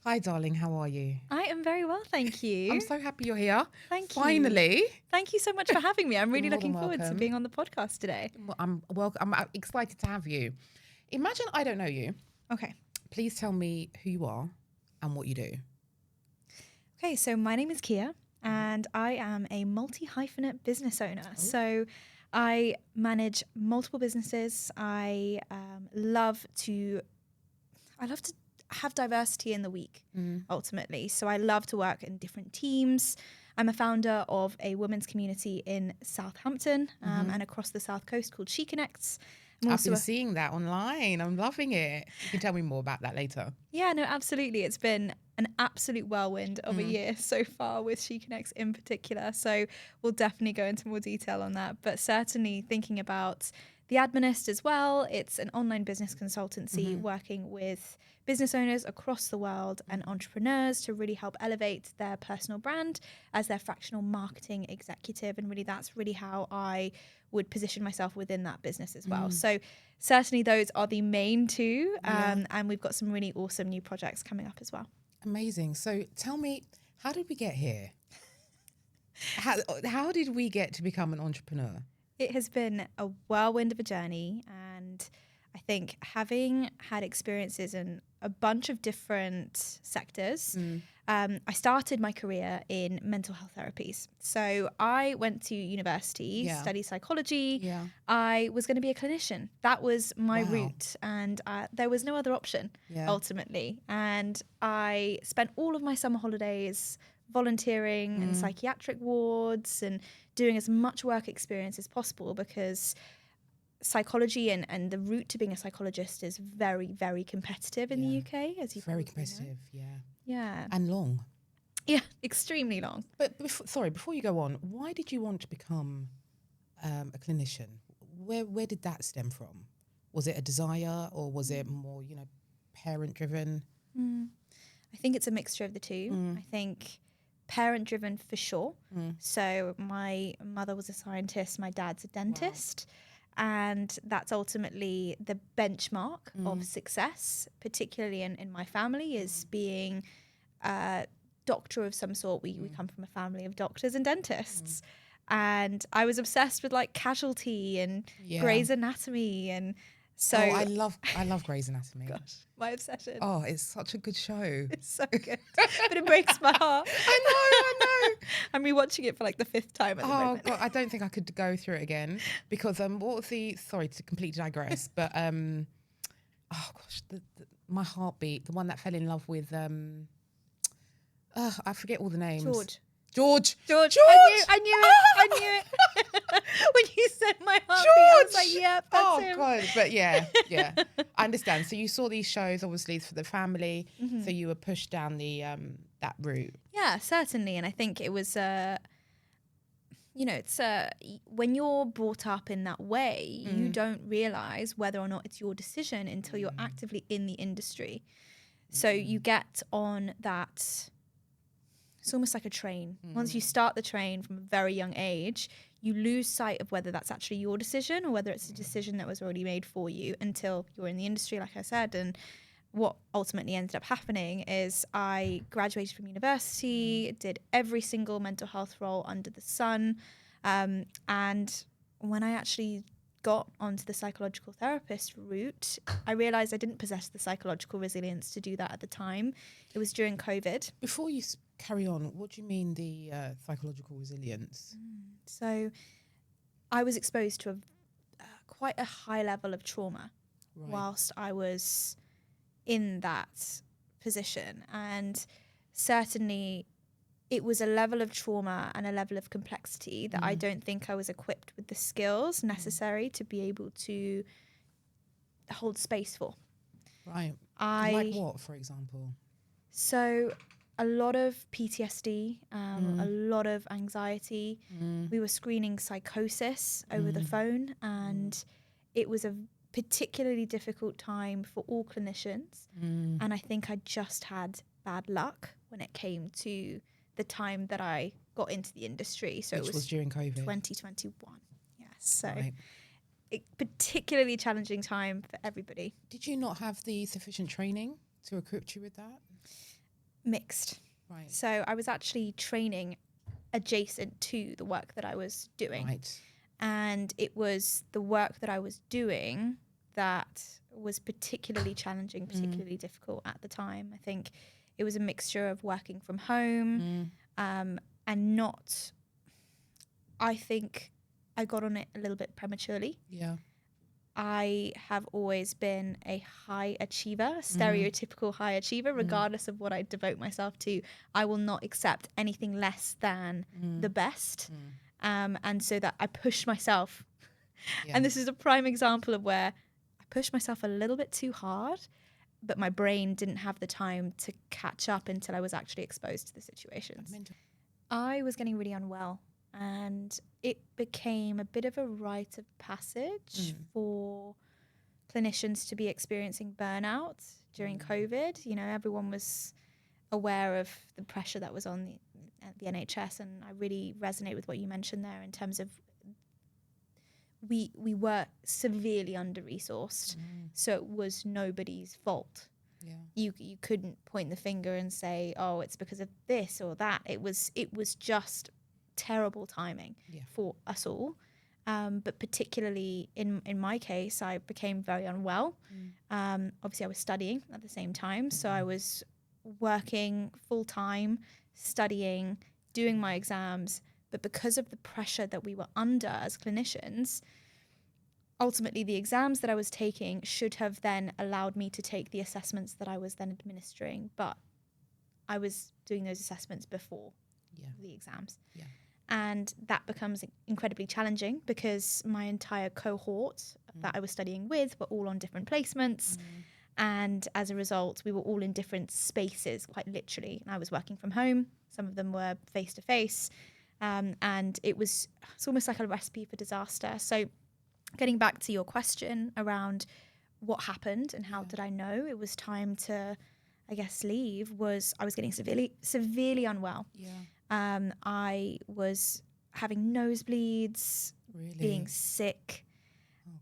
Hi, darling. How are you? I am very well, thank you. I'm so happy you're here. Thank you. Finally. Thank you so much for having me. I'm You're really more than looking forward to welcome. being on the podcast today. I'm excited to have you. Imagine I don't know you. Okay. Please tell me who you are and what you do. Okay, so my name is Keeya and I am a multi-hyphenate business owner. Oh. So I manage multiple businesses. I love to have diversity in the week, ultimately. So I love to work in different teams. I'm a founder of a women's community in Southampton and across the South Coast called She Connects. I've been seeing that online. I'm loving it. You can tell me more about that later. Yeah, no, absolutely. It's been an absolute whirlwind of a year so far with She Connects in particular. So we'll definitely go into more detail on that. But certainly thinking about the Administ as well. It's an online business consultancy working with business owners across the world and entrepreneurs to really help elevate their personal brand as their fractional marketing executive. And really, that's really how I would position myself within that business as well. So certainly those are the main two. And we've got some really awesome new projects coming up as well. Amazing. So tell me, how did we get here? How did we get to become an entrepreneur? It has been a whirlwind of a journey, and I think having had experiences in a bunch of different sectors, I started my career in mental health therapies. So I went to university, studied psychology. Yeah. I was going to be a clinician. That was my route, and there was no other option ultimately. And I spent all of my summer holidays volunteering in psychiatric wards and doing as much work experience as possible, because psychology and the route to being a psychologist is very, very competitive in the UK, as you Very probably competitive, know. Yeah. and long. Yeah, extremely long. But before you go on, why did you want to become a clinician? Where did that stem from? Was it a desire, or was it more, parent driven? I think it's a mixture of the two. I think parent driven for sure. So my mother was a scientist, my dad's a dentist. And that's ultimately the benchmark of success, particularly in my family, is being a doctor of some sort. We come from a family of doctors and dentists. And I was obsessed with like Casualty and Grey's Anatomy, and so I love Grey's Anatomy. Gosh, my obsession. Oh, it's such a good show. It's so good, but it breaks my heart. I know. I'm rewatching it for like the 5th time at the moment. God, I don't think I could go through it again because what was sorry to completely digress, but oh gosh, my heartbeat, the one that fell in love with I forget all the names. George. I knew it. When you said my heartbeat, I was like, yep, that's him. God, but yeah, I understand. So you saw these shows, obviously, for the family, so you were pushed down the that route. Yeah, certainly, and I think it was, it's when you're brought up in that way, you don't realize whether or not it's your decision until you're actively in the industry. So you get on that. It's almost like a train. Once you start the train from a very young age, you lose sight of whether that's actually your decision or whether it's a decision that was already made for you until you're in the industry, like I said. And what ultimately ended up happening is I graduated from university, did every single mental health role under the sun. And when I actually got onto the psychological therapist route, I realized I didn't possess the psychological resilience to do that at the time. It was during COVID. Before you carry on, what do you mean the psychological resilience? So I was exposed to quite a high level of trauma whilst I was in that position. And certainly it was a level of trauma and a level of complexity that I don't think I was equipped with the skills necessary to be able to hold space for. Right. Like what, for example? So a lot of PTSD, a lot of anxiety. We were screening psychosis over the phone, and it was a particularly difficult time for all clinicians. And I think I just had bad luck when it came to the time that I got into the industry. So Which it was during COVID. 2021. Yes. So particularly challenging time for everybody. Did you not have the sufficient training to equip you with that? Mixed. Right. So I was actually training adjacent to the work that I was doing. Right. And it was the work that I was doing that was particularly challenging, particularly difficult at the time. I think it was a mixture of working from home and not, I think I got on it a little bit prematurely. Yeah. I have always been a high achiever, stereotypical high achiever, regardless of what I devote myself to. I will not accept anything less than the best. And so that I pushed myself. Yeah. And this is a prime example of where I pushed myself a little bit too hard, but my brain didn't have the time to catch up until I was actually exposed to the situations. I was getting really unwell, and it became a bit of a rite of passage for clinicians to be experiencing burnout during COVID. You know, everyone was aware of the pressure that was on the NHS, and I really resonate with what you mentioned there in terms of we were severely under-resourced, so it was nobody's fault. Yeah. You couldn't point the finger and say, oh, it's because of this or that. It was just terrible timing for us all. But particularly in my case, I became very unwell. Obviously, I was studying at the same time, so I was working full-time, studying, doing my exams. But because of the pressure that we were under as clinicians, ultimately the exams that I was taking should have then allowed me to take the assessments that I was then administering. But I was doing those assessments before the exams. Yeah. And that becomes incredibly challenging because my entire cohort that I was studying with were all on different placements. And as a result, we were all in different spaces, quite literally. And I was working from home. Some of them were face-to-face. And it's almost like a recipe for disaster. So getting back to your question around what happened and how did I know it was time to, I guess, leave, was I was getting severely unwell. Yeah. I was having nosebleeds, being sick.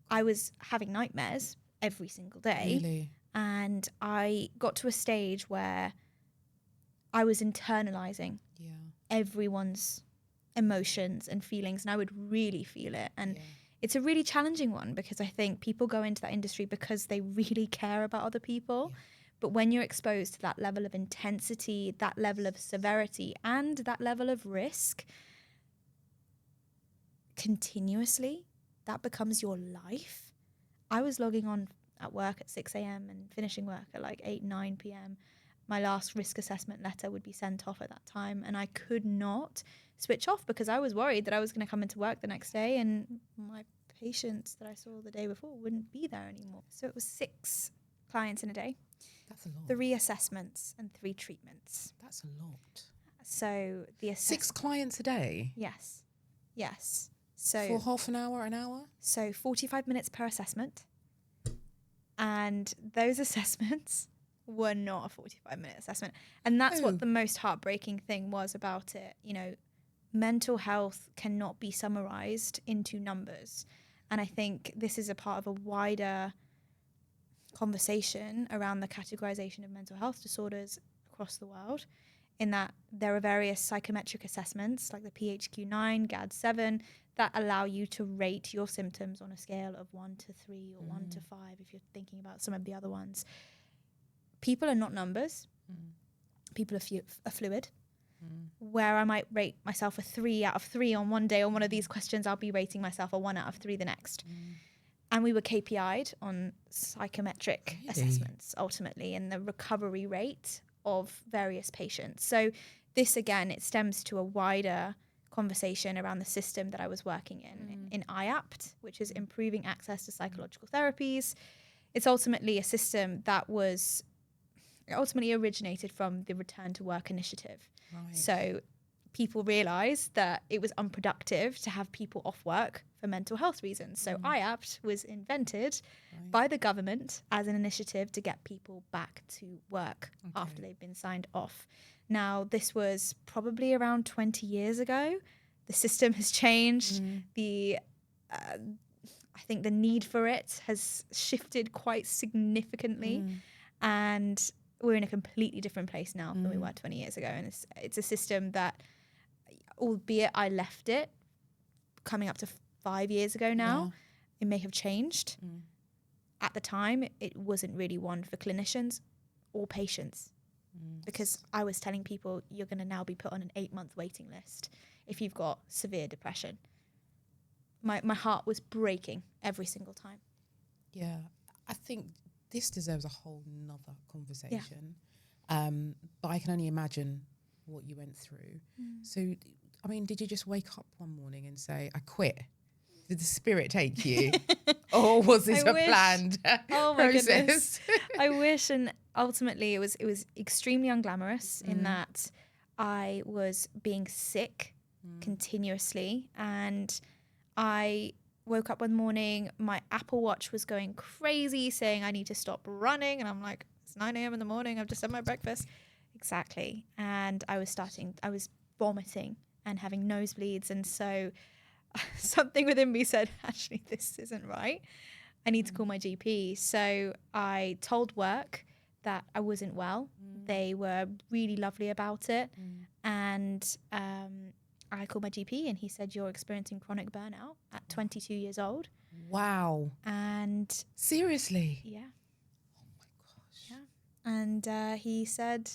I was having nightmares every single day. Really? And I got to a stage where I was internalizing everyone's emotions and feelings, and I would really feel it. And it's a really challenging one because I think people go into that industry because they really care about other people. But when you're exposed to that level of intensity, that level of severity, and that level of risk continuously, that becomes your life. I was logging on at work at 6 a.m. and finishing work at like 8, 9 p.m. My last risk assessment letter would be sent off at that time, and I could not switch off because I was worried that I was going to come into work the next day and my patients that I saw the day before wouldn't be there anymore. So it was 6 clients in a day. That's a lot. 3 assessments and 3 treatments. That's a lot. So the 6 clients a day? Yes. Yes. So for half an hour? So 45 minutes per assessment. And those assessments were not a 45-minute assessment. And that's what the most heartbreaking thing was about it. You know, mental health cannot be summarized into numbers. And I think this is a part of a wider conversation around the categorization of mental health disorders across the world, in that there are various psychometric assessments like the PHQ-9, GAD-7 that allow you to rate your symptoms on a scale of 1 to 3 or 1 to 5 if you're thinking about some of the other ones. People are not numbers. People are fluid. Where I might rate myself a 3 out of 3 on one day on one of these questions, I'll be rating myself a 1 out of 3 the next. And we were KPI'd on psychometric assessments ultimately, and the recovery rate of various patients. So this, again, it stems to a wider conversation around the system that I was working in IAPT, which is improving access to psychological therapies. It's ultimately a system that was ultimately originated from the Return to Work initiative. Right. So people realised that it was unproductive to have people off work for mental health reasons. So IAPT was invented by the government as an initiative to get people back to work after they've been signed off. Now, this was probably around 20 years ago. The system has changed. I think the need for it has shifted quite significantly. And we're in a completely different place now than we were 20 years ago. And it's a system that, albeit I left it coming up to 5 years ago now, it may have changed. At the time, it wasn't really one for clinicians or patients, because I was telling people, you're going to now be put on an 8-month waiting list if you've got severe depression. My heart was breaking every single time. Yeah, I think this deserves a whole nother conversation. But I can only imagine what you went through. So, I mean, did you just wake up one morning and say, I quit? Did the spirit take you? Or was this a planned process? Goodness. I wish. And ultimately it was extremely unglamorous in that I was being sick continuously. And I woke up one morning, my Apple Watch was going crazy saying I need to stop running. And I'm like, it's 9 a.m. in the morning. I've just had my breakfast. Exactly. And I was vomiting and having nosebleeds. And so something within me said, actually, this isn't right. I need to call my GP. So I told work that I wasn't well. They were really lovely about it. And I called my GP and he said, you're experiencing chronic burnout at 22 years old. Wow. And seriously? Yeah. Oh my gosh. Yeah. And he said,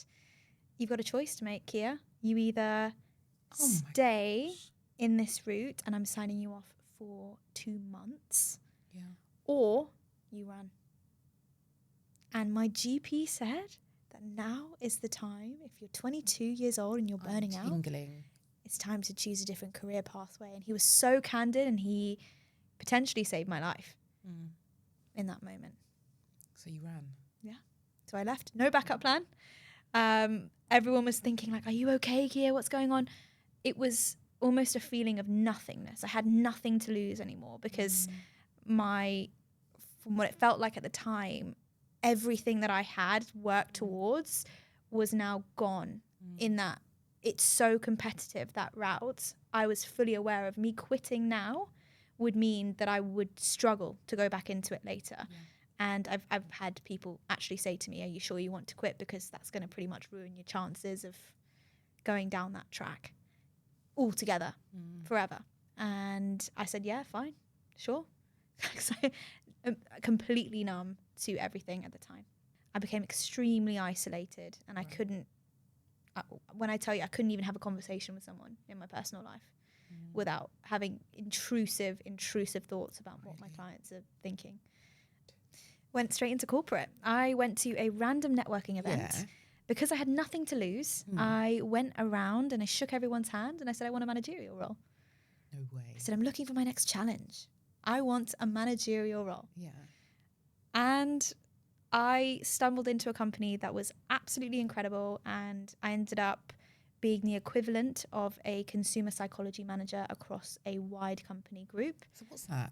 you've got a choice to make, Keeya. You either stay in this route and I'm signing you off for 2 months, or you run. And my GP said that now is the time, if you're 22 years old and you're burning out, it's time to choose a different career pathway. And he was so candid, and he potentially saved my life in that moment. So you ran? Yeah. So I left. No backup plan. Everyone was thinking like, are you okay, Keeya? What's going on? It was almost a feeling of nothingness. I had nothing to lose anymore, because from what it felt like at the time, everything that I had worked towards was now gone, in that it's so competitive, that route. I was fully aware of me quitting now would mean that I would struggle to go back into it later. And I've had people actually say to me, are you sure you want to quit? Because that's going to pretty much ruin your chances of going down that track altogether forever. And I said, yeah, fine, sure. So I'm completely numb to everything at the time. I became extremely isolated, and I couldn't, when I tell you, I couldn't even have a conversation with someone in my personal life without having intrusive thoughts about what my clients are thinking. Went straight into corporate. I went to a random networking event because I had nothing to lose. I went around and I shook everyone's hand and I said, I want a managerial role. No way. I said, I'm looking for my next challenge. I want a managerial role. Yeah. And I stumbled into a company that was absolutely incredible, and I ended up being the equivalent of a consumer psychology manager across a wide company group. So what's that?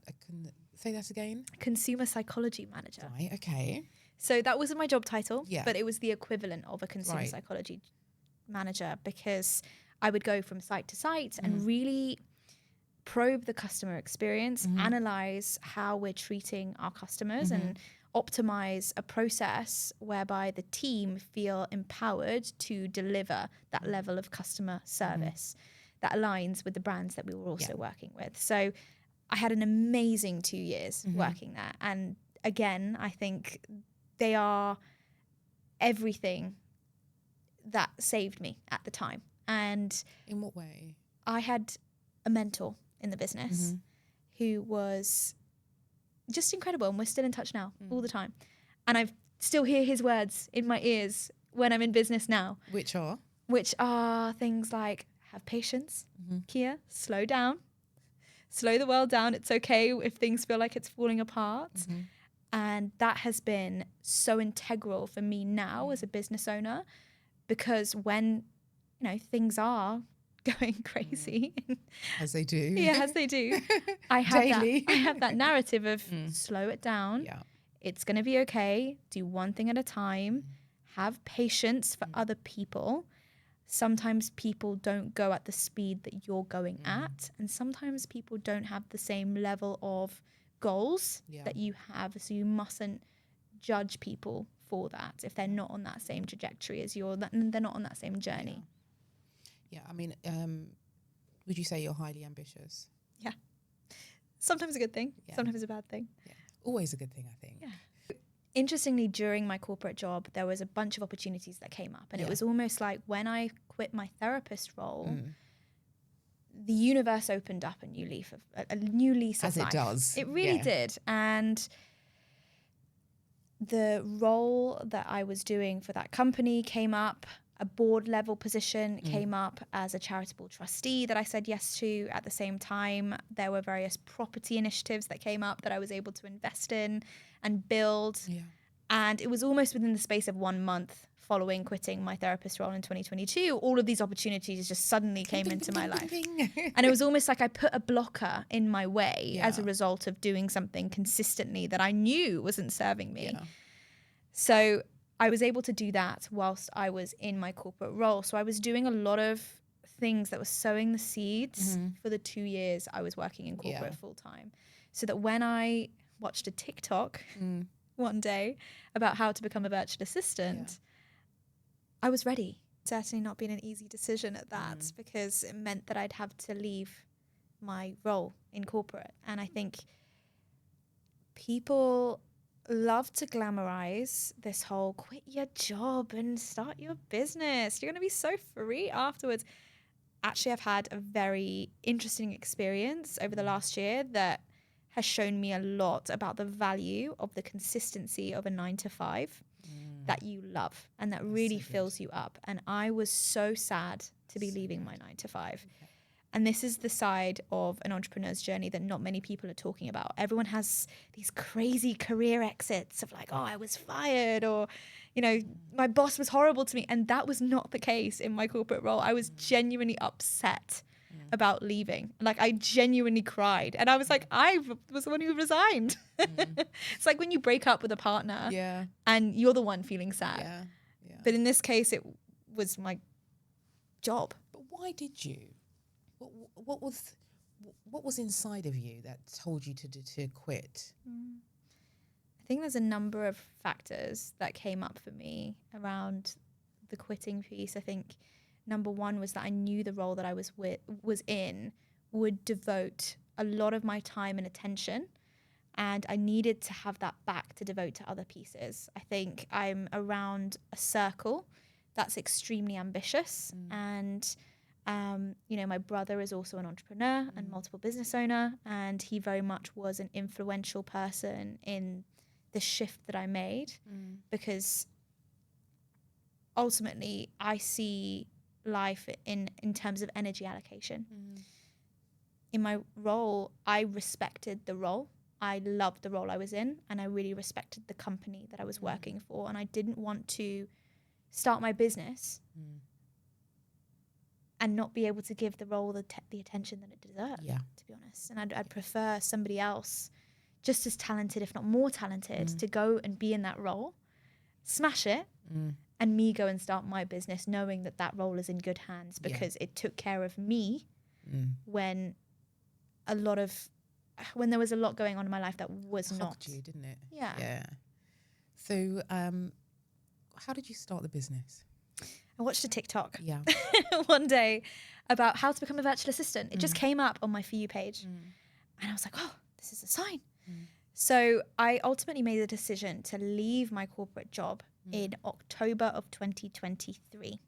Say that again. Consumer psychology manager. Right, okay. So that wasn't my job title, but it was the equivalent of a consumer psychology manager, because I would go from site to site and really probe the customer experience, analyze how we're treating our customers, and optimize a process whereby the team feel empowered to deliver that level of customer service that aligns with the brands that we were also working with. So I had an amazing 2 years working there. And again, I think they are everything that saved me at the time. And in what way? I had a mentor in the business who was just incredible, and we're still in touch now all the time. And I still hear his words in my ears when I'm in business now. Which are things like, have patience, Keeya, slow down, slow the world down. It's okay if things feel like it's falling apart. And that has been so integral for me now as a business owner, because when, things are going crazy, as they do, as they do, I have that narrative of slow it down. It's going to be okay. Do one thing at a time. Have patience for other people. Sometimes people don't go at the speed that you're going at, and sometimes people don't have the same level of goals that you have. So you mustn't judge people for that if they're not on that same trajectory as you're, they're not on that same journey. Yeah, I mean, would you say you're highly ambitious? Yeah. Sometimes a good thing, sometimes a bad thing. Yeah. Always a good thing, I think. Yeah. Interestingly, during my corporate job, there was a bunch of opportunities that came up. And it was almost like when I quit my therapist role, the universe opened up a new lease of life. As it does. It really did. And the role that I was doing for that company came up. A board level position came up as a charitable trustee that I said yes to. At the same time, there were various property initiatives that came up that I was able to invest in and build. Yeah. And it was almost within the space of 1 month following quitting my therapist role in 2022, all of these opportunities just suddenly came into my life. And it was almost like I put a blocker in my way as a result of doing something consistently that I knew wasn't serving me. Yeah. So I was able to do that whilst I was in my corporate role. So I was doing a lot of things that were sowing the seeds for the 2 years I was working in corporate full time. So that when I watched a TikTok one day about how to become a virtual assistant, I was ready. Certainly not been an easy decision at that because it meant that I'd have to leave my role in corporate. And I think people love to glamorize this whole quit your job and start your business. You're going to be so free afterwards. Actually, I've had a very interesting experience over the last year that has shown me a lot about the value of the consistency of a 9 to 5 that you love and that really fills you up. And I was so sad to be leaving my 9 to 5. Okay. And this is the side of an entrepreneur's journey that not many people are talking about. Everyone has these crazy career exits of like, oh, I was fired, or, you know, my boss was horrible to me. And that was not the case in my corporate role. I was genuinely upset about leaving. Like, I genuinely cried. And I was like, I was the one who resigned. It's like when you break up with a partner and you're the one feeling sad. But in this case, it was my job. But why did you? What was inside of you that told you to quit? I think there's a number of factors that came up for me around the quitting piece. I think number one was that I knew the role that I was in would devote a lot of my time and attention, and I needed to have that back to devote to other pieces. I think I'm around a circle that's extremely ambitious, and you know, my brother is also an entrepreneur and multiple business owner, and he very much was an influential person in the shift that I made, because ultimately I see life in terms of energy allocation. In my role, I respected the role. I loved the role I was in, and I really respected the company that I was working for, and I didn't want to start my business and not be able to give the role the attention that it deserved, to be honest. And I'd prefer somebody else just as talented, if not more talented, to go and be in that role, smash it, and me go and start my business knowing that that role is in good hands, because it took care of me when there was a lot going on in my life that was not. You, didn't it? Yeah. So how did you start the business? I watched a TikTok one day about how to become a virtual assistant. It just came up on my For You page. And I was like, oh, this is a sign. So I ultimately made the decision to leave my corporate job in October of 2023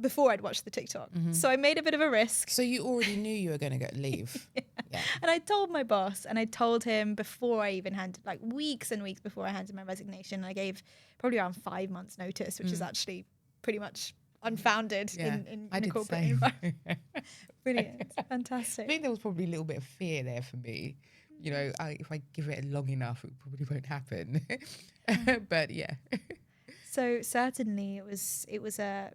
before I'd watched the TikTok. So I made a bit of a risk. So you already knew you were going to leave. And I told my boss, and I told him before I even handed, like weeks and weeks before I handed my resignation. I gave probably around 5 months notice, which is actually pretty much unfounded in a corporate environment. Brilliant. Fantastic. I think there was probably a little bit of fear there for me. You know, if I give it long enough, it probably won't happen. But yeah. So certainly it was a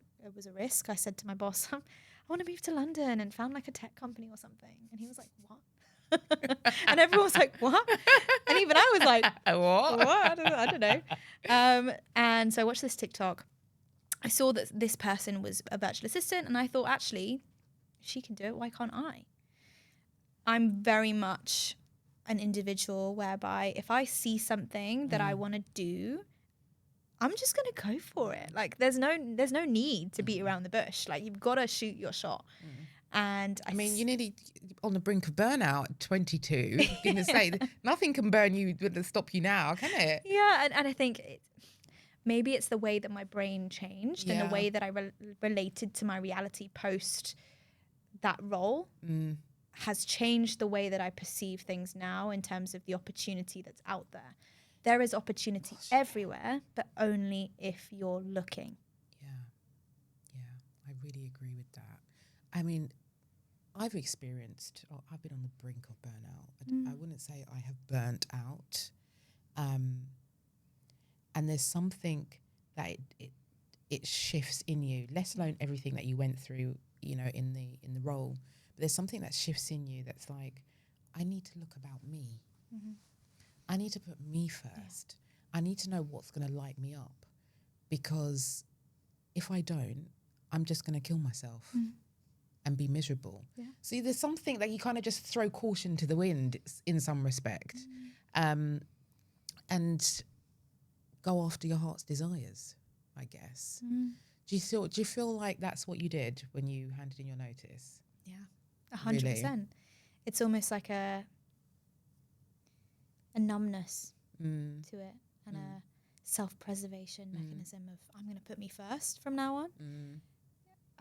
risk. I said to my boss, I want to move to London and found like a tech company or something. And he was like, what? And everyone was like, what? And even I was like, what? I don't know. And so I watched this TikTok. I saw that this person was a virtual assistant, and I thought, actually, she can do it. Why can't I? I'm very much an individual whereby if I see something that I want to do I'm just going to go for it. Like there's no need to beat around the bush. Like you've got to shoot your shot. And I mean, you're nearly on the brink of burnout at 22. I'm going to say nothing can burn you, stop you now, can it? Yeah, and I think maybe it's the way that my brain changed and the way that I related to my reality post that role has changed the way that I perceive things now in terms of the opportunity that's out there. There is opportunity everywhere, but only if you're looking. Yeah, I really agree with that. I mean, I've been on the brink of burnout. I wouldn't say I have burnt out. And there's something that it shifts in you, let alone everything that you went through, you know, in the role. But there's something that shifts in you that's like, I need to look about me. I need to put me first. I need to know what's going to light me up, because if I don't, I'm just going to kill myself and be miserable. See, there's something that you kind of just throw caution to the wind in some respect, and go after your heart's desires, I guess. Do you feel like that's what you did when you handed in your notice? Yeah, 100%. Really? It's almost like a numbness to it, and a self-preservation mechanism of, I'm going to put me first from now on.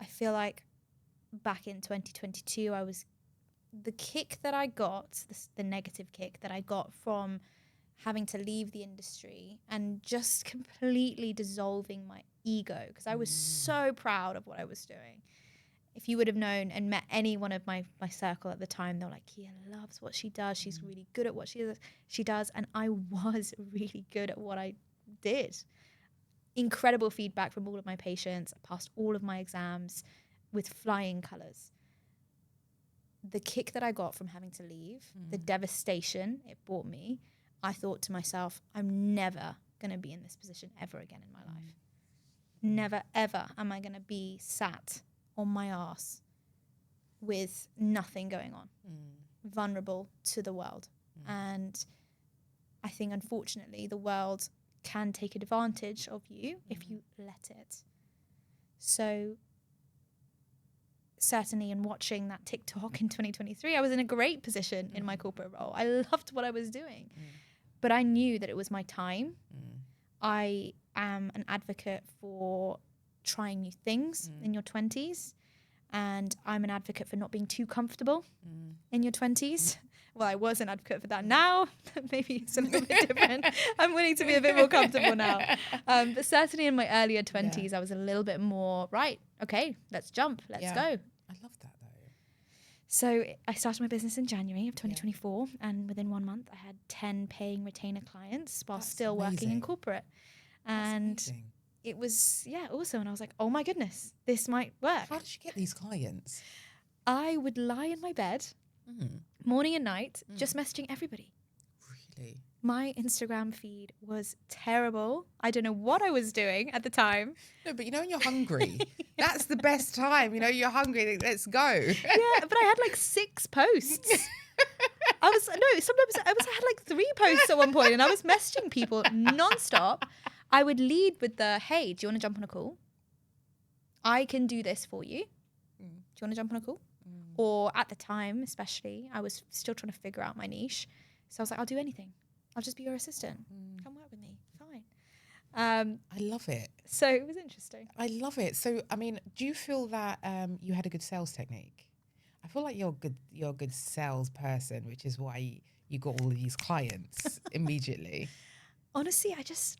I feel like back in 2022, the kick that I got, the negative kick that I got from having to leave the industry and just completely dissolving my ego, because I was so proud of what I was doing. If you would have known and met any one of my circle at the time, they were like, Keeya loves what she does. She's really good at what she does. And I was really good at what I did. Incredible feedback from all of my patients. I passed all of my exams with flying colours. The kick that I got from having to leave, the devastation it brought me, I thought to myself, I'm never going to be in this position ever again in my life. Never, ever am I going to be sat on my ass with nothing going on, vulnerable to the world. And I think, unfortunately, the world can take advantage of you if you let it. So certainly in watching that TikTok in 2023, I was in a great position in my corporate role. I loved what I was doing, but I knew that it was my time. I am an advocate for trying new things in your 20s. And I'm an advocate for not being too comfortable in your 20s. Well, I was an advocate for that. Now, maybe it's a little bit different. I'm willing to be a bit more comfortable now. But certainly in my earlier 20s, I was a little bit more, right, okay, let's jump, let's go. I love that, though. So I started my business in January of 2024. And within 1 month, I had 10 paying retainer clients while still working in corporate. And it was, awesome. And I was like, oh my goodness, this might work. How did you get these clients? I would lie in my bed morning and night, just messaging everybody. Really? My Instagram feed was terrible. I don't know what I was doing at the time. No, but you know when you're hungry, that's the best time. You know, you're hungry, let's go. Yeah, but I had like 6 posts. Sometimes I had like 3 posts at one point, and I was messaging people nonstop. I would lead with the, hey, do you want to jump on a call? I can do this for you. Do you want to jump on a call? Or at the time, especially, I was still trying to figure out my niche. So I was like, I'll do anything. I'll just be your assistant. Come work with me. Fine. I love it. So it was interesting. I love it. So, I mean, do you feel that you had a good sales technique? I feel like you're a good salesperson, which is why you got all of these clients immediately. Honestly, I just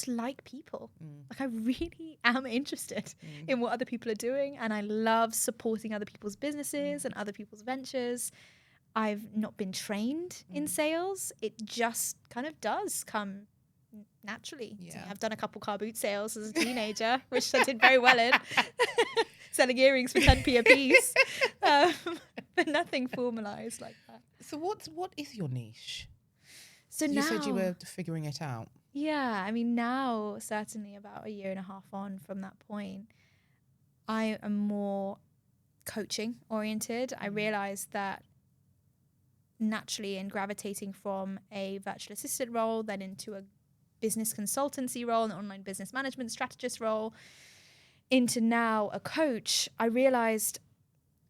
like people. Like I really am interested in what other people are doing, and I love supporting other people's businesses and other people's ventures. I've not been trained in sales. It just kind of does come naturally to me. I've done a couple car boot sales as a teenager, which I did very well in. Selling earrings for 10p a piece. But nothing formalized like that. So what is your niche? So you now, said you were figuring it out. Yeah, I mean, now, certainly about 1.5 years on from that point, I am more coaching oriented. I realized that naturally in gravitating from a virtual assistant role then into a business consultancy role, an online business management strategist role, into now a coach, I realized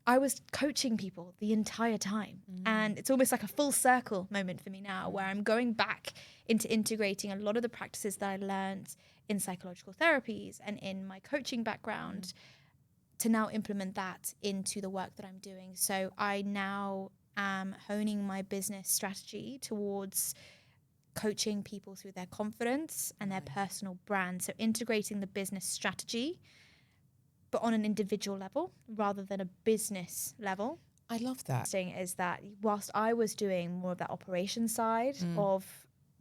I was coaching people the entire time. And it's almost like a full circle moment for me now, where I'm going back into integrating a lot of the practices that I learned in psychological therapies and in my coaching background to now implement that into the work that I'm doing. So I now am honing my business strategy towards coaching people through their confidence and their personal brand. So integrating the business strategy, but on an individual level rather than a business level. I love that. The thing is that whilst I was doing more of that operations side of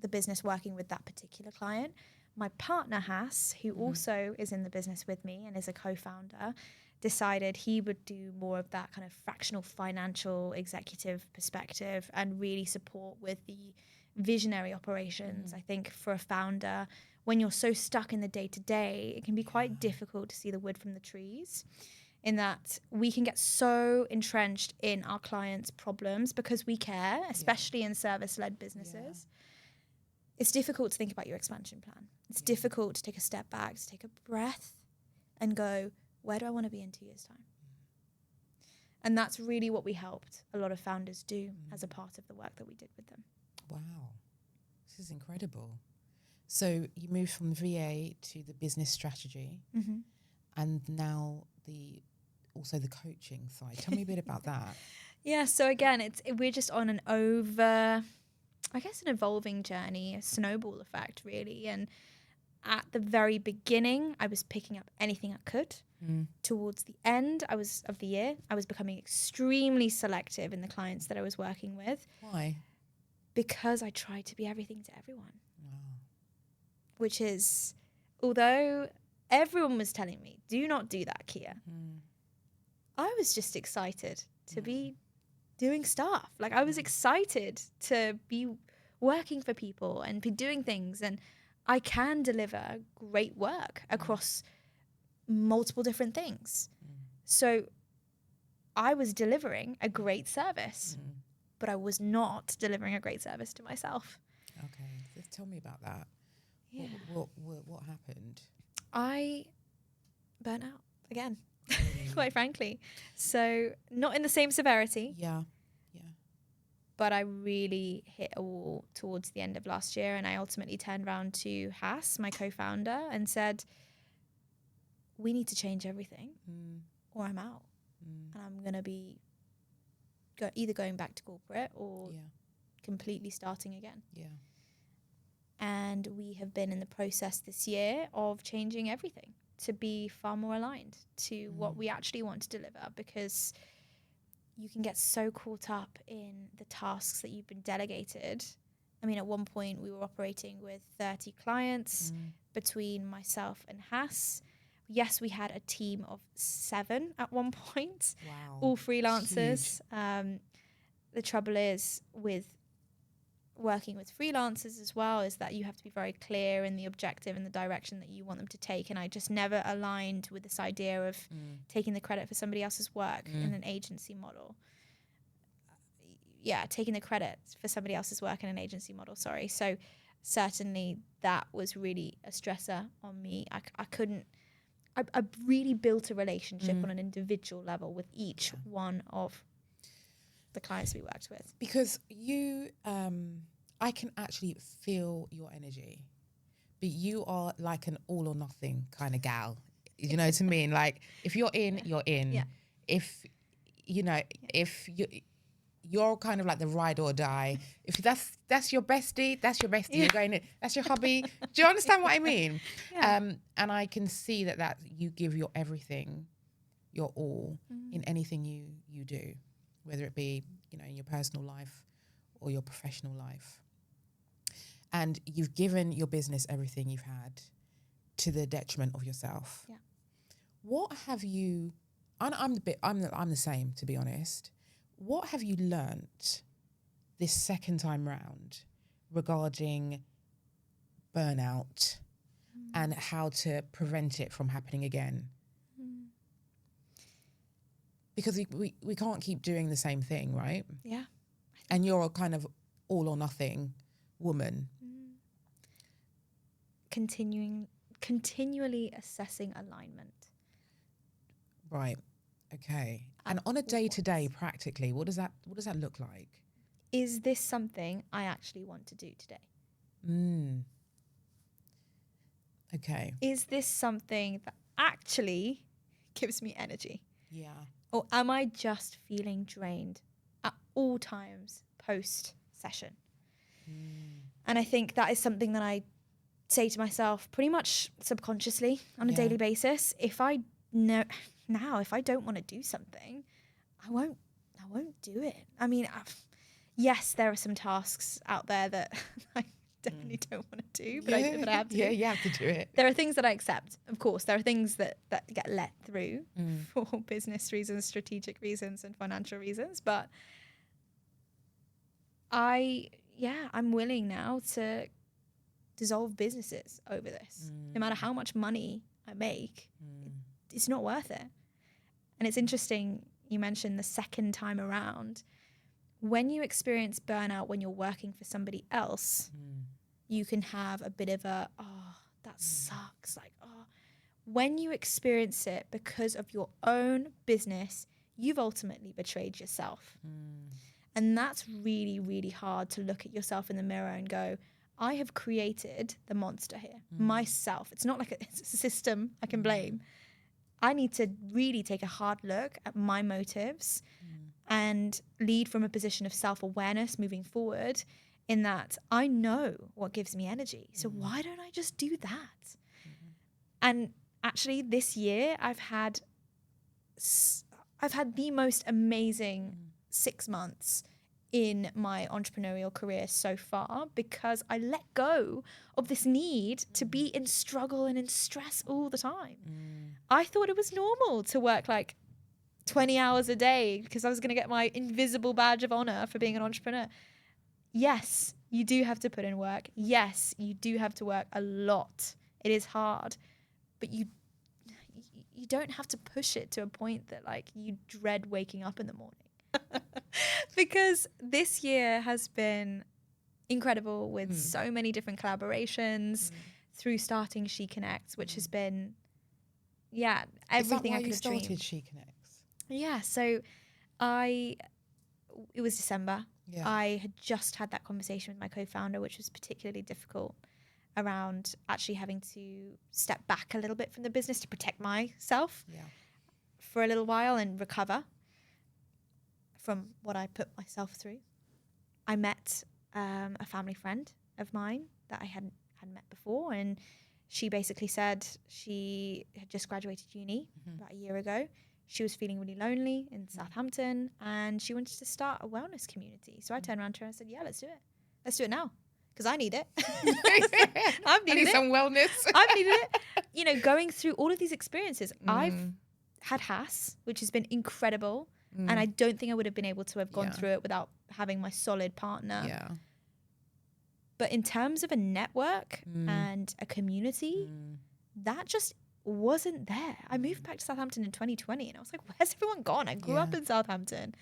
the business, working with that particular client, my partner Hass, who also is in the business with me and is a co-founder, decided he would do more of that kind of fractional financial executive perspective and really support with the visionary operations. I think for a founder, when you're so stuck in the day-to-day, it can be quite difficult to see the wood from the trees, in that we can get so entrenched in our clients' problems because we care, especially in service-led businesses. It's difficult to think about your expansion plan. It's difficult to take a step back, to take a breath and go, where do I want to be in 2 years' time? And that's really what we helped a lot of founders do as a part of the work that we did with them. Wow, this is incredible. So you moved from VA to the business strategy and now also the coaching side. Tell me a bit about that. Yeah, so again, we're just on an evolving journey, a snowball effect really. And at the very beginning, I was picking up anything I could. Towards the end of the year, I was becoming extremely selective in the clients that I was working with. Why? Because I tried to be everything to everyone. Which is, although everyone was telling me, do not do that, Keeya, I was just excited to be doing stuff. Like, I was excited to be working for people and be doing things. And I can deliver great work across multiple different things. So I was delivering a great service, but I was not delivering a great service to myself. Okay, so tell me about that. Yeah. What happened? I burnt out again, quite frankly. So not in the same severity. Yeah. But I really hit a wall towards the end of last year, and I ultimately turned around to Hass, my co-founder, and said, we need to change everything or I'm out. And I'm going to be either going back to corporate or completely starting again. Yeah. And we have been in the process this year of changing everything to be far more aligned to what we actually want to deliver, because you can get so caught up in the tasks that you've been delegated. I mean, at one point we were operating with 30 clients between myself and Hass. Yes, we had a team of 7 at one point, all freelancers. The trouble is with working with freelancers as well is that you have to be very clear in the objective and the direction that you want them to take. And I just never aligned with this idea of taking the credit for somebody else's work in an agency model. Taking the credit for somebody else's work in an agency model, sorry. So certainly that was really a stressor on me. I really built a relationship on an individual level with each one of the clients we worked with. Because I can actually feel your energy, but you are like an all or nothing kind of gal. You know what I mean? Like, if you're in, you're in. Yeah. If you're kind of like the ride or die. If that's your bestie, that's your bestie. Yeah. You're going in, that's your hobby. Do you understand what I mean? Yeah. And I can see that you give your everything, your all in anything you do, whether it be, in your personal life or your professional life. And you've given your business everything you've had to the detriment of yourself. Yeah. What have you, I'm the same, to be honest. What have you learnt this second time round regarding burnout and how to prevent it from happening again? Because we can't keep doing the same thing, right? Yeah. And you're a kind of all or nothing woman. continually assessing alignment. Right. Okay. And on a day-to-day, practically, what does that look like? Is this something I actually want to do today? Okay. Is this something that actually gives me energy? Yeah. Or am I just feeling drained at all times post-session? And I think that is something that I say to myself pretty much subconsciously on a daily basis. If I know now, if I don't want to do something, I won't do it. I mean, yes, there are some tasks out there that I definitely don't want to do, but I have to. Yeah, you have to do it. There are things that I accept, of course. There are things that get let through for business reasons, strategic reasons, and financial reasons. But I'm willing now to dissolve businesses over this. No matter how much money I make, it's not worth it. And it's interesting, you mentioned the second time around. When you experience burnout when you're working for somebody else, you can have a bit of a, that sucks. Like, when you experience it because of your own business, you've ultimately betrayed yourself. And that's really, really hard to look at yourself in the mirror and go, I have created the monster here, myself. It's not like it's a system I can blame. I need to really take a hard look at my motives and lead from a position of self-awareness moving forward, in that I know what gives me energy. So why don't I just do that? And actually this year I've had the most amazing 6 months in my entrepreneurial career so far, because I let go of this need to be in struggle and in stress all the time. I thought it was normal to work like 20 hours a day because I was going to get my invisible badge of honor for being an entrepreneur. Yes, you do have to put in work. Yes, you do have to work a lot. It is hard, but you don't have to push it to a point that like you dread waking up in the morning. Because this year has been incredible with so many different collaborations through starting She Connects, which has been, everything I could have dreamed. Is that why you started She Connects? Yeah, so it was December. Yeah. I had just had that conversation with my co-founder, which was particularly difficult, around actually having to step back a little bit from the business to protect myself for a little while and recover from what I put myself through. I met a family friend of mine that I hadn't met before, and she basically said she had just graduated uni about a year ago. She was feeling really lonely in Southampton, and she wanted to start a wellness community. So I turned around to her and said, yeah, let's do it. Let's do it now, because I need it. I've needed it. Some wellness. I've needed it. Going through all of these experiences. I've had HAS, which has been incredible. And I don't think I would have been able to have gone through it without having my solid partner. Yeah. But in terms of a network and a community, that just wasn't there. I moved back to Southampton in 2020 and I was like, where's everyone gone? I grew up in Southampton.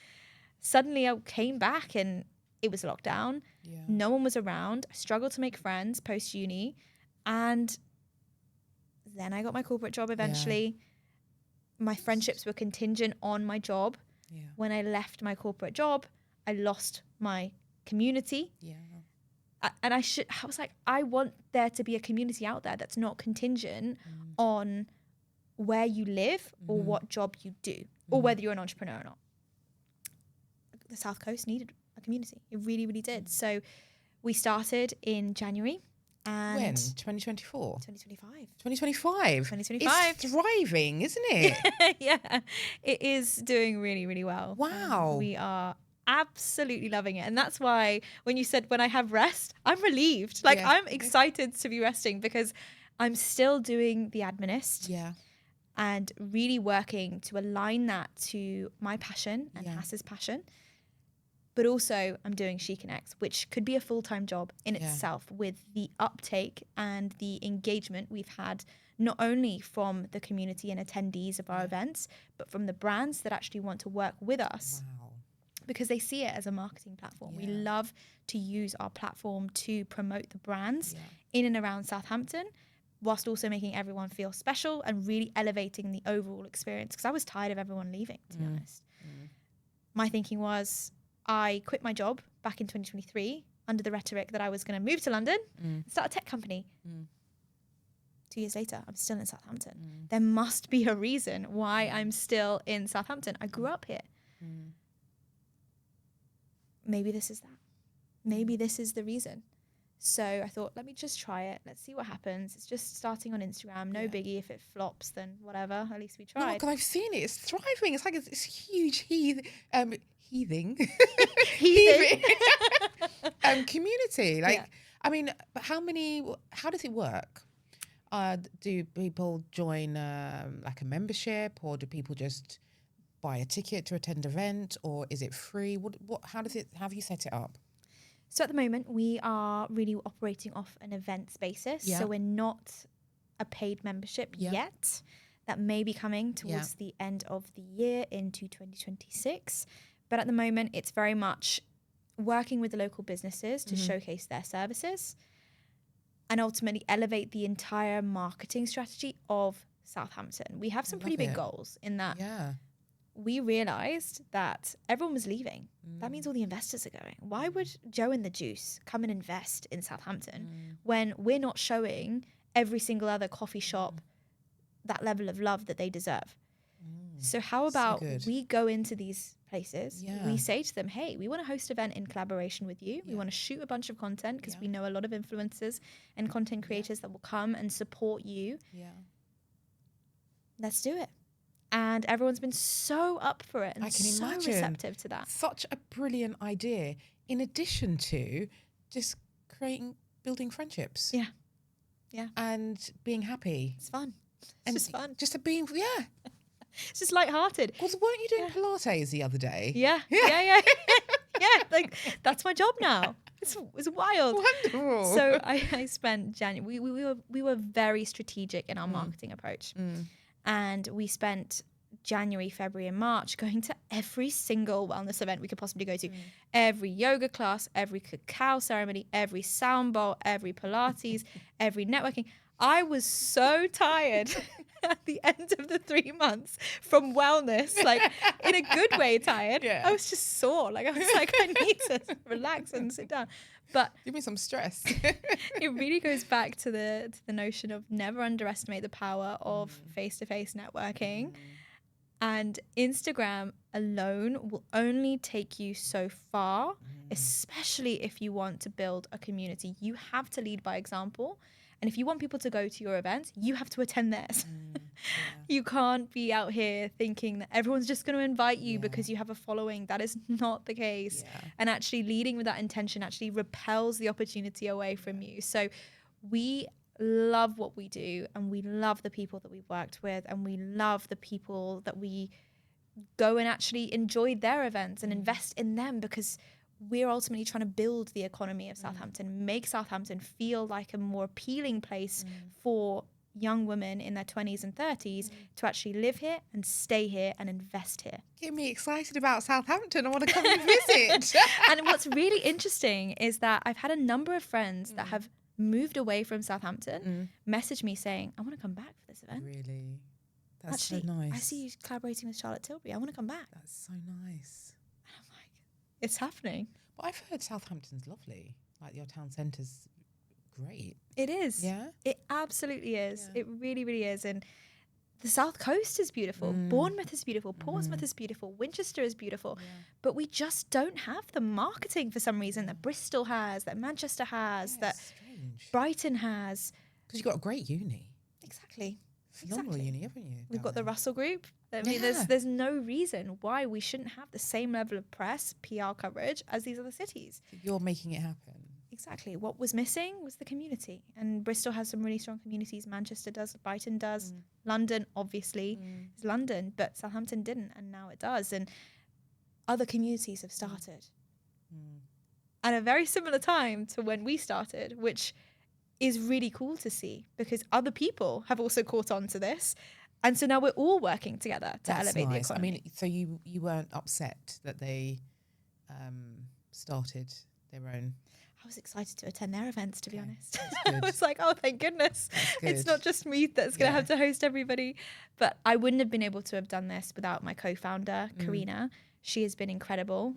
Suddenly I came back and it was lockdown. Yeah. No one was around. I struggled to make friends post-uni. And then I got my corporate job eventually. My friendships were contingent on my job. Yeah. When I left my corporate job, I lost my community. Yeah. And I was like, I want there to be a community out there that's not contingent on where you live or what job you do or whether you're an entrepreneur or not. The South Coast needed a community. It really, really did. So we started in January. And when? 2024? 2025. 2025? 2025. It's thriving, isn't it? Yeah, it is doing really, really well. Wow. We are absolutely loving it. And that's why when you said when I have rest, I'm relieved. Like I'm excited to be resting because I'm still doing the administ. Yeah. And really working to align that to my passion and Hass's passion. But also I'm doing She Connects, which could be a full-time job in itself with the uptake and the engagement we've had, not only from the community and attendees of our events, but from the brands that actually want to work with us. Wow. because they see it as a marketing platform. We love to use our platform to promote the brands in and around Southampton, whilst also making everyone feel special and really elevating the overall experience. Because I was tired of everyone leaving, to be honest. My thinking was, I quit my job back in 2023 under the rhetoric that I was going to move to London and start a tech company. 2 years later, I'm still in Southampton. There must be a reason why I'm still in Southampton. I grew up here. Maybe this is that. Maybe this is the reason. So I thought, let me just try it. Let's see what happens. It's just starting on Instagram. No biggie. If it flops, then whatever. At least we tried. No, because I've seen it. It's thriving. It's like this huge heaving community. Like, I mean, but how does it work? Do people join like a membership, or do people just buy a ticket to attend an event, or is it free? How have you set it up? So at the moment, we are really operating off an events basis. So we're not a paid membership yet. That may be coming towards the end of the year into 2026. But at the moment, it's very much working with the local businesses to showcase their services and ultimately elevate the entire marketing strategy of Southampton. We have some pretty big goals in that. We realized that everyone was leaving. That means all the investors are going. Why would Joe and the Juice come and invest in Southampton when we're not showing every single other coffee shop that level of love that they deserve? So how about we go into these places, we say to them, hey, we want to host an event in collaboration with you. We want to shoot a bunch of content because we know a lot of influencers and content creators that will come and support you. Let's do it. And everyone's been so up for it and I can so imagine. receptive to that. Such a brilliant idea, in addition to just building friendships. And being happy. It's fun. It's just fun. Just to being, It's just lighthearted. Because weren't you doing Pilates the other day? Yeah. Like, that's my job now. It's wild. Wonderful. So I spent January. We were very strategic in our marketing approach. And we spent January, February, and March going to every single wellness event we could possibly go to. Every yoga class, every cacao ceremony, every sound bowl, every Pilates, every networking. I was so tired at the end of the 3 months from wellness, like in a good way tired. I was just sore. Like I was like, I need to relax and sit down. But give me some stress. It really goes back to the notion of never underestimate the power of face-to-face networking. And Instagram alone will only take you so far, especially if you want to build a community. You have to lead by example. And if you want people to go to your events, you have to attend theirs. You can't be out here thinking that everyone's just going to invite you because you have a following. That is not the case. And actually leading with that intention actually repels the opportunity away from you. So we love what we do, and we love the people that we've worked with, and we love the people that we go and actually enjoy their events and invest in them, because we're ultimately trying to build the economy of Southampton, make Southampton feel like a more appealing place for young women in their 20s and 30s to actually live here and stay here and invest here. Get me excited about Southampton. I want to come and visit. And what's really interesting is that I've had a number of friends that have moved away from Southampton message me saying, I want to come back for this event. Really? That's actually, so nice. I see you collaborating with Charlotte Tilbury. I want to come back. That's so nice. It's happening. But I've heard Southampton's lovely. Like your town centre's great. It is. Yeah? It absolutely is. Yeah. It really, really is. And the South Coast is beautiful. Bournemouth is beautiful. Portsmouth is beautiful. Winchester is beautiful. Yeah. But we just don't have the marketing for some reason that Bristol has, that Manchester has, that Brighton has. Because you've got a great uni. Exactly. Phenomenal uni, haven't you? We've got the Russell Group. I mean, there's no reason why we shouldn't have the same level of press, PR coverage as these other cities. You're making it happen. Exactly. What was missing was the community. And Bristol has some really strong communities. Manchester does. Brighton does. London, obviously, is London. But Southampton didn't, and now it does. And other communities have started. At a very similar time to when we started, which is really cool to see, because other people have also caught on to this. And so now we're all working together to elevate the economy. I mean, so you weren't upset that they started their own. I was excited to attend their events, to be honest. Good. I was like, oh, thank goodness. It's not just me that's going to have to host everybody. But I wouldn't have been able to have done this without my co-founder, Karina. She has been incredible.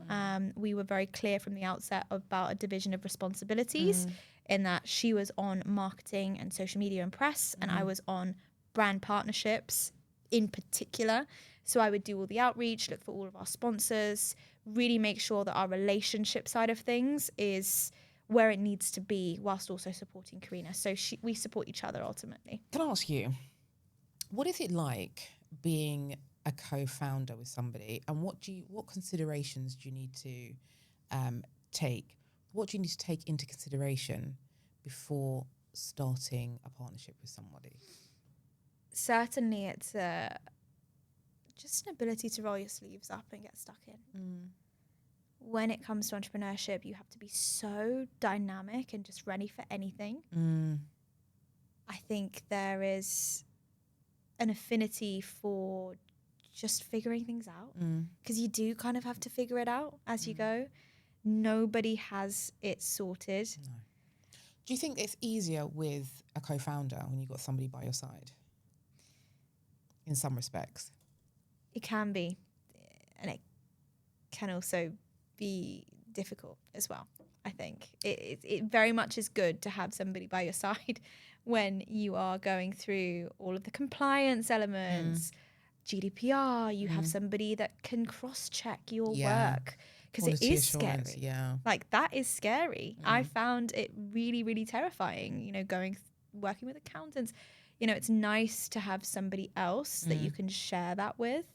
We were very clear from the outset about a division of responsibilities in that she was on marketing and social media and press, and I was on brand partnerships in particular. So I would do all the outreach, look for all of our sponsors, really make sure that our relationship side of things is where it needs to be, whilst also supporting Karina. So we support each other ultimately. Can I ask you, what is it like being a co-founder with somebody, and what considerations do you need to take? What do you need to take into consideration before starting a partnership with somebody? Certainly, it's just an ability to roll your sleeves up and get stuck in. When it comes to entrepreneurship, you have to be so dynamic and just ready for anything. I think there is an affinity for just figuring things out, because you do kind of have to figure it out as you go. Nobody has it sorted. No. Do you think it's easier with a co-founder when you've got somebody by your side? In some respects. It can be, and it can also be difficult as well. I think it very much is good to have somebody by your side when you are going through all of the compliance elements, GDPR. You have somebody that can cross-check your work, because it is scary. Like, that is scary. I found it really, really terrifying, you know, working with accountants. You know, it's nice to have somebody else that you can share that with.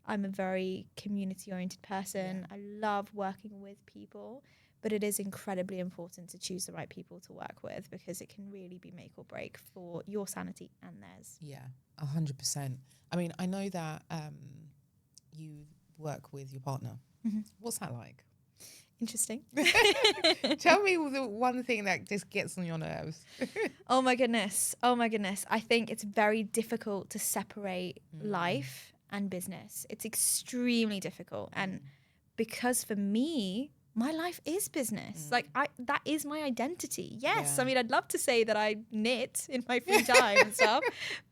I'm a very community-oriented person. I love working with people, but it is incredibly important to choose the right people to work with, because it can really be make or break for your sanity and theirs. Yeah, 100%. I mean, I know that you work with your partner. What's that like? Interesting. Tell me the one thing that just gets on your nerves. Oh my goodness. I think it's very difficult to separate life and business. It's extremely difficult. And because for me, my life is business. Like, that is my identity. Yes. I mean, I'd love to say that I knit in my free time and stuff,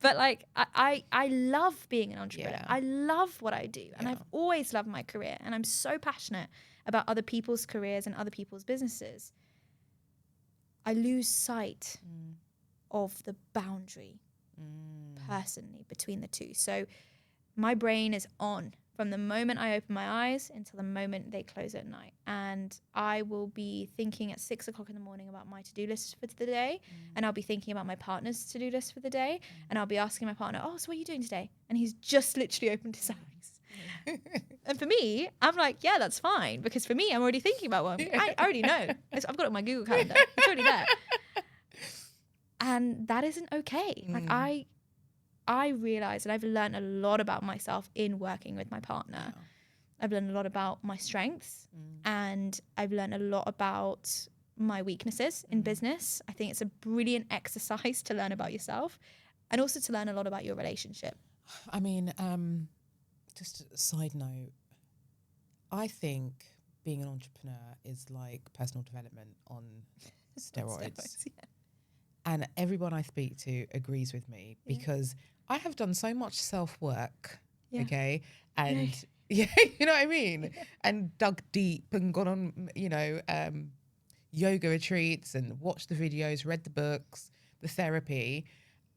but like, I love being an entrepreneur. I love what I do. And I've always loved my career. And I'm so passionate about other people's careers and other people's businesses. I lose sight of the boundary personally between the two. So my brain is on from the moment I open my eyes until the moment they close at night. And I will be thinking at 6 o'clock in the morning about my to-do list for the day. And I'll be thinking about my partner's to-do list for the day. And I'll be asking my partner, oh, so what are you doing today? And he's just literally opened his eyes. And for me, I'm like, yeah, that's fine. Because for me, I'm already thinking about one. I already know. I've got it on my Google Calendar. It's already there. And that isn't okay. Like, I realize that I've learned a lot about myself in working with my partner. I've learned a lot about my strengths, and I've learned a lot about my weaknesses in business. I think it's a brilliant exercise to learn about yourself, and also to learn a lot about your relationship. I mean, just a side note, I think being an entrepreneur is like personal development on steroids. And everyone I speak to agrees with me, because I have done so much self-work, okay? And you know what I mean? And dug deep and gone on, you know, yoga retreats and watched the videos, read the books, the therapy.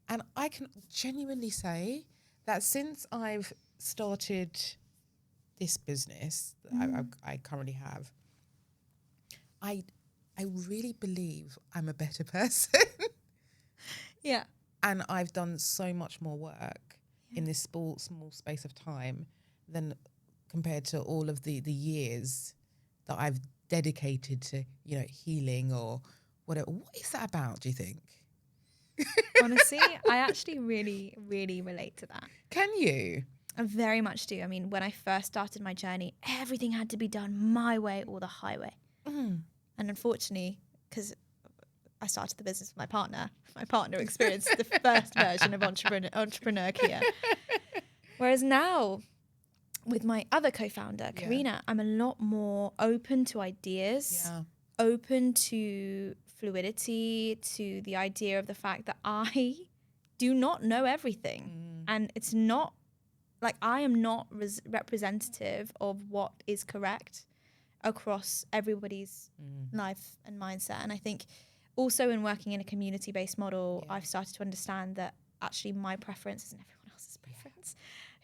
And I can genuinely say that since I've started this business that I currently have, I really believe I'm a better person. Yeah. And I've done so much more work in this small space of time than compared to all of the years that I've dedicated to, you know, healing or whatever. What is that about, do you think? Honestly, I actually really, really relate to that. Can you? I very much do. I mean, when I first started my journey, everything had to be done my way or the highway. And unfortunately, because I started the business with my partner experienced the first version of entrepreneur Keeya. Whereas now, with my other co-founder, Karina, I'm a lot more open to ideas, open to fluidity, to the idea of the fact that I do not know everything. And it's not like I am not representative of what is correct across everybody's life and mindset. And I think also in working in a community-based model, I've started to understand that actually my preference isn't everyone else's preference.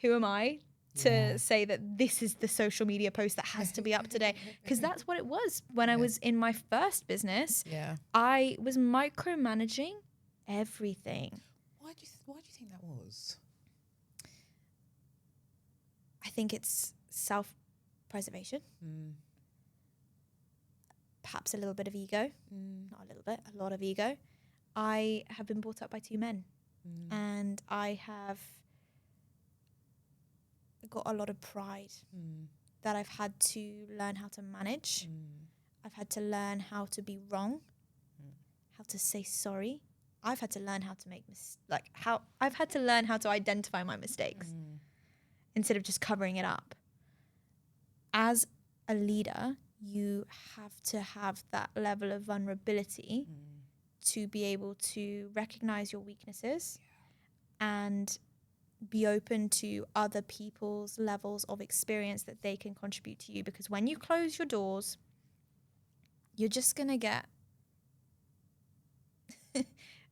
Who am I to say that this is the social media post that has to be up to date? Because that's what it was when I was in my first business. I was micromanaging everything. Why do you think that was? I think it's self-preservation. Perhaps a little bit of ego. Not a little bit, a lot of ego. I have been brought up by two men. And I have got a lot of pride that I've had to learn how to manage. I've had to learn how to be wrong, how to say sorry. I've had to learn how to I've had to learn how to identify my mistakes instead of just covering it up. As a leader, you have to have that level of vulnerability to be able to recognize your weaknesses and be open to other people's levels of experience that they can contribute to you. Because when you close your doors, you're just going to get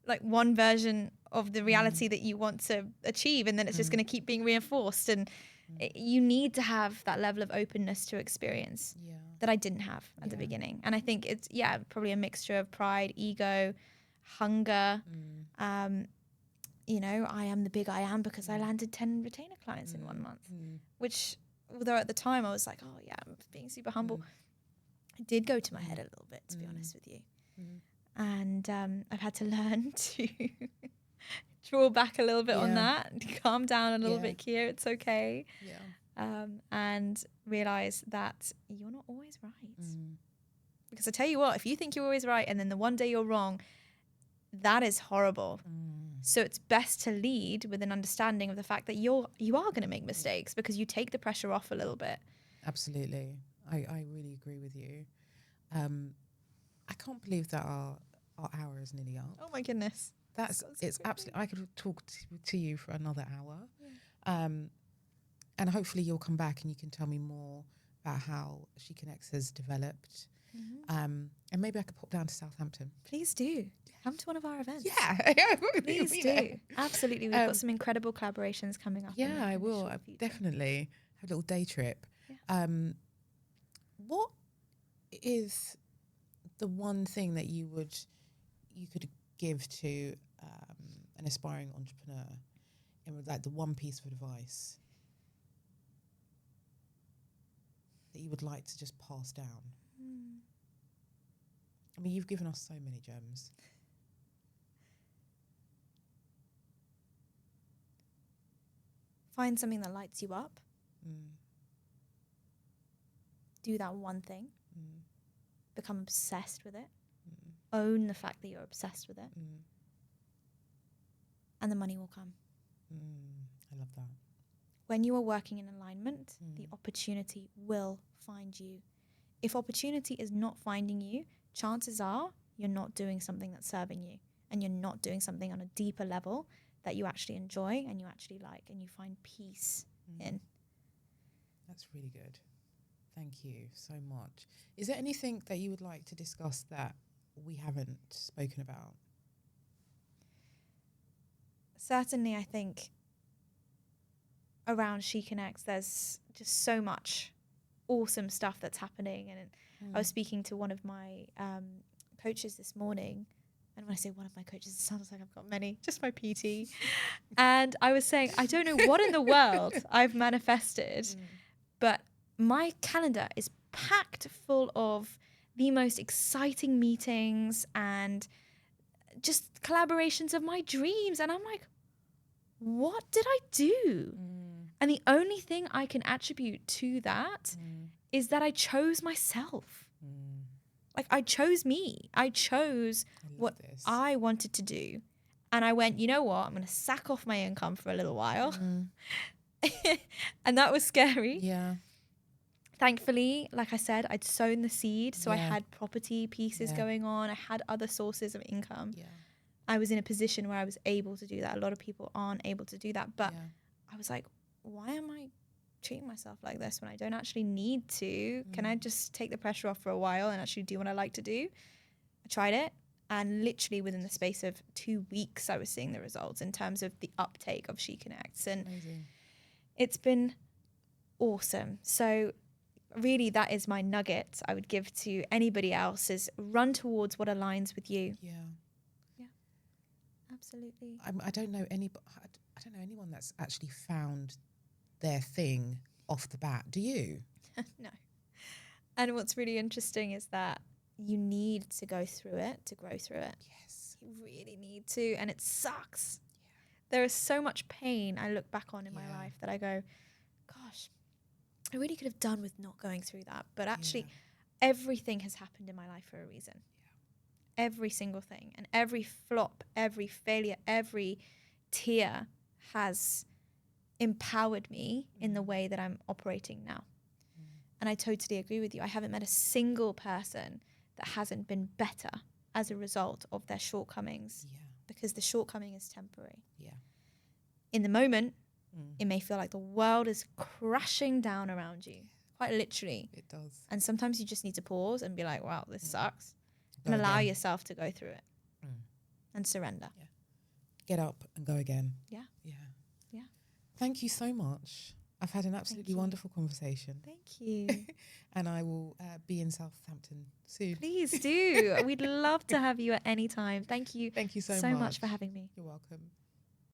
like one version of the reality that you want to achieve. And then it's just going to keep being reinforced. And you need to have that level of openness to experience that I didn't have at the beginning. And I think it's, probably a mixture of pride, ego, hunger. You know, I am the big I am because I landed 10 retainer clients in 1 month, which, although at the time I was like, oh yeah, I'm being super humble, it did go to my head a little bit, to be honest with you. And I've had to learn to draw back a little bit on that, calm down a little bit, Keeya, it's okay. And realize that you're not always right. Because I tell you what, if you think you're always right and then the one day you're wrong, that is horrible. So it's best to lead with an understanding of the fact that you are going to make mistakes, because you take the pressure off a little bit. Absolutely. I really agree with you. I can't believe that our hour is nearly up. Oh my goodness. It's absolutely, I could talk to you for another hour. And hopefully you'll come back and you can tell me more about how She Connects has developed. And maybe I could pop down to Southampton. Please do. Come to one of our events. Yeah. Please do. Absolutely. We've got some incredible collaborations coming up. Yeah, I will. Definitely have a little day trip. What is the one thing that you could give to an aspiring entrepreneur, and like the one piece of advice that you would like to just pass down? I mean, you've given us so many gems. Find something that lights you up. Do that one thing. Become obsessed with it. Own the fact that you're obsessed with it. And the money will come. I love that. When you are working in alignment, the opportunity will find you. If opportunity is not finding you, chances are you're not doing something that's serving you, and you're not doing something on a deeper level that you actually enjoy and you actually like and you find peace in. That's really good. Thank you so much. Is there anything that you would like to discuss that we haven't spoken about? Certainly, I think around She Connects, there's just so much awesome stuff that's happening. And I was speaking to one of my coaches this morning. And when I say one of my coaches, it sounds like I've got many, just my PT. And I was saying, I don't know what in the world I've manifested, but my calendar is packed full of the most exciting meetings and just collaborations of my dreams. And I'm like, what did I do? And the only thing I can attribute to that is that I chose myself. Like, I chose me. I chose what I wanted to do. And I went, you know what? I'm going to sack off my income for a little while And that was scary. Yeah. Thankfully, like I said, I'd sown the seed. So I Yeah. had property pieces Yeah. going on. I had other sources of income. Yeah. I was in a position where I was able to do that. A lot of people aren't able to do that. But Yeah. I was like, why am I treating myself like this when I don't actually need to? Can I just take the pressure off for a while and actually do what I like to do? I tried it. And literally within the space of 2 weeks, I was seeing the results in terms of the uptake of She Connects. And Amazing. it's been awesome. So really, that is my nugget I would give to anybody else, is run towards what aligns with you. Yeah. Absolutely. I don't know anyone that's actually found their thing off the bat. Do you? No. And what's really interesting is that you need to go through it to grow through it. Yes. You really need to. And it sucks. Yeah. There is so much pain I look back on in my life that I go, gosh, I really could have done with not going through that. But actually, everything has happened in my life for a reason. Yeah. Every single thing. And every flop, every failure, every tear has empowered me in the way that I'm operating now. And I totally agree with you. I haven't met a single person that hasn't been better as a result of their shortcomings, because the shortcoming is temporary. Yeah. In the moment, it may feel like the world is crashing down around you, quite literally. It does. And sometimes you just need to pause and be like, wow, this sucks. And allow yourself to go through it and surrender. Yeah. Get up and go again. Yeah. Yeah. Yeah. Thank you so much. I've had an absolutely wonderful conversation. Thank you. And I will be in Southampton soon. Please do. We'd love to have you at any time. Thank you. Thank you so much for having me. You're welcome.